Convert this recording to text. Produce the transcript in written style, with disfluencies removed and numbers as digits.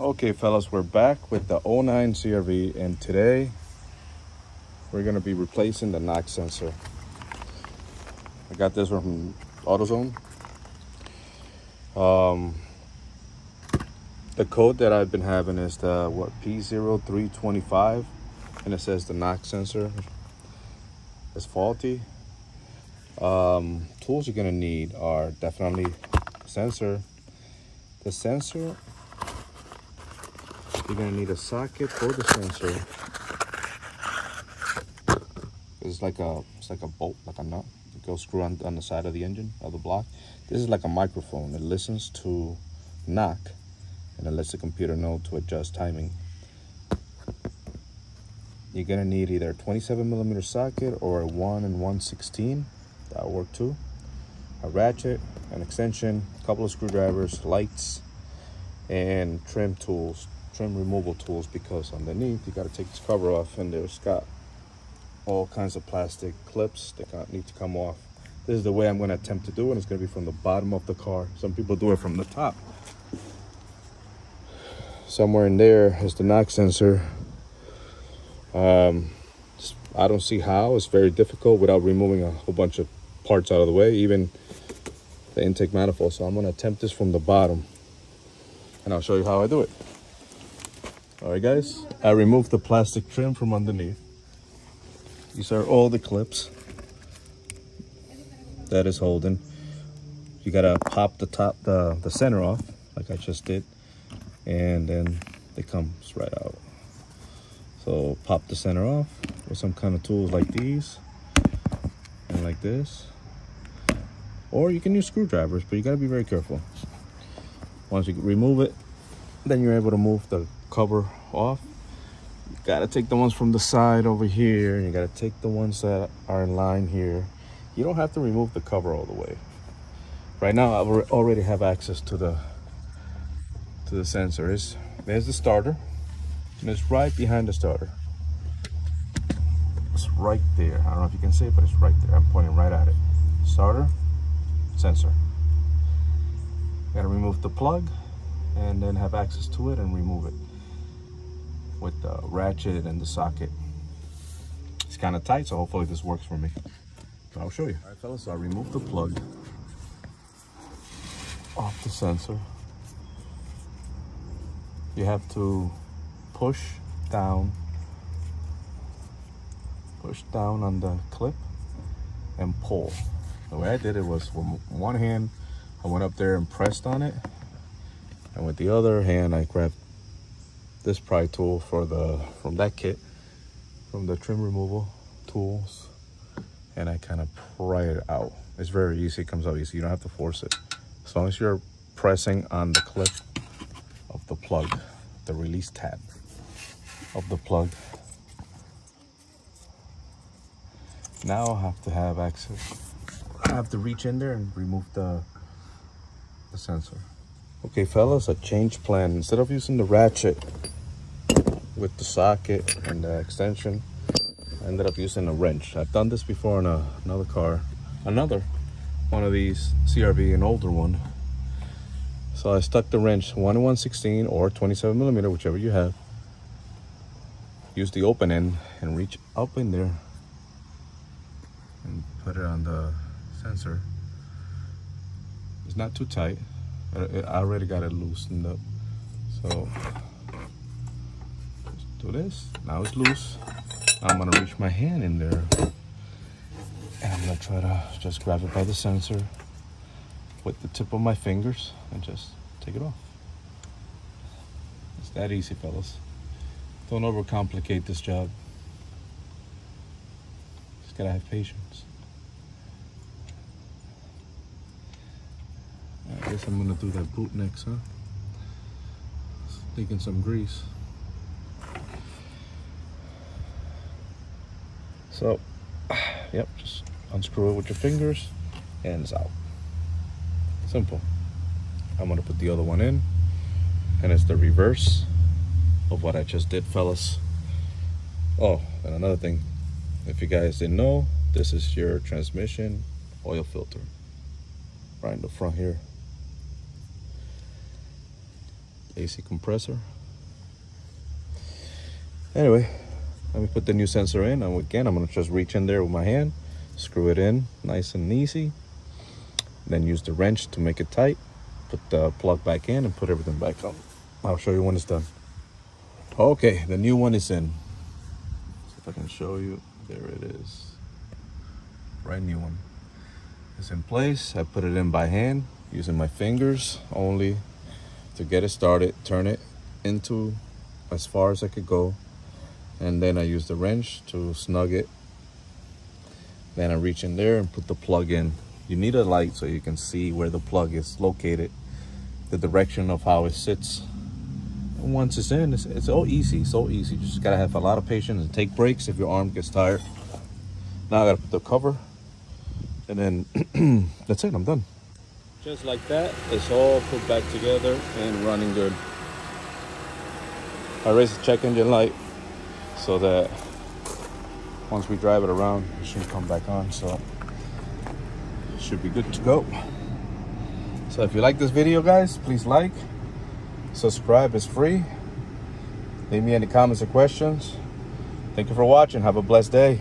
Okay fellas, we're back with the 09 CRV, and today we're going to be replacing the knock sensor. I got this from AutoZone. The code that I've been having is the P0325, and it says the knock sensor is faulty. Tools you're going to need are definitely sensor. The sensor, you're going to need a socket for the sensor. It's like a bolt, like a nut. It goes screw on the side of the engine, of the block. This is like a microphone. It listens to knock, and it lets the computer know to adjust timing. You're going to need either a 27mm socket or a 1 1/16. That'll work too. A ratchet, an extension, a couple of screwdrivers, lights, and trim removal tools, because underneath you got to take this cover off, and there's got all kinds of plastic clips that need to come off. This is the way I'm going to attempt to do it. It's going to be from the bottom of the car. Some people do it from the top. Somewhere in there is the knock sensor. I don't see how. It's very difficult without removing a whole bunch of parts out of the way, even the intake manifold. So I'm going to attempt this from the bottom, and I'll show you how I do it. All right guys, I removed the plastic trim from underneath. These are all the clips that is holding. You gotta pop the center off like I just did, and then it comes right out. So pop the center off with some kind of tools like these and like this, or you can use screwdrivers, but you gotta be very careful. Once you remove it, then you're able to move the cover off. You gotta take the ones from the side over here, and you gotta take the ones that are in line here. You don't have to remove the cover all the way. Right now I already have access to the sensor. There's the starter, and it's right behind the starter. It's right there. I don't know if you can see it, but it's right there. I'm pointing right at it. Starter, sensor. Gotta remove the plug and then have access to it and remove it with the ratchet and the socket. It's kind of tight, so hopefully this works for me. But I'll show you. All right, fellas, so I removed the plug off the sensor. You have to push down on the clip and pull. The way I did it was with one hand, I went up there and pressed on it, and with the other hand, I grabbed this pry tool from that kit, from the trim removal tools, and I kind of pry it out. It's very easy. It comes out easy. You don't have to force it. As long as you're pressing on the clip of the plug, the release tab of the plug. Now I have to have access. I have to reach in there and remove the sensor. Okay fellas, I changed plan. Instead of using the ratchet with the socket and the extension, I ended up using a wrench. I've done this before in another car, one of these CRV, an older one. So I stuck the wrench 1 1/16 or 27mm, whichever you have. Use the open end and reach up in there and put it on the sensor. It's not too tight. I already got it loosened up. So just do this. Now it's loose. Now I'm gonna reach my hand in there, and I'm gonna try to just grab it by the sensor with the tip of my fingers and just take it off. It's that easy, fellas. Don't overcomplicate this job. Just gotta have patience. I guess I'm gonna do that boot next, huh? Taking some grease. So, yep, just unscrew it with your fingers and it's out. Simple. I'm gonna put the other one in, and it's the reverse of what I just did, fellas. Oh, and another thing, if you guys didn't know, this is your transmission oil filter right in the front here. AC compressor, Anyway, let me put the new sensor in, and again, I'm gonna just reach in there with my hand, screw it in nice and easy, then use the wrench to make it tight, put the plug back in, and put everything back on. I'll show you when it's done. Okay, the new one is in. See if I can show you. There it is. Brand new one. It's in place. I put it in by hand, using my fingers only to get it started, turn it into as far as I could go, and then I use the wrench to snug it. Then I reach in there and put the plug in. You need a light so you can see where the plug is located, the direction of how it sits. And once it's in, it's all easy, so easy. You just gotta have a lot of patience and take breaks if your arm gets tired. Now I gotta put the cover, and then that's it, I'm done. Just like that, it's all put back together and running good. I raised the check engine light so that once we drive it around, it should come back on, so it should be good to go. So if you like this video, guys, please like, subscribe, it's free. Leave me any comments or questions. Thank you for watching. Have a blessed day.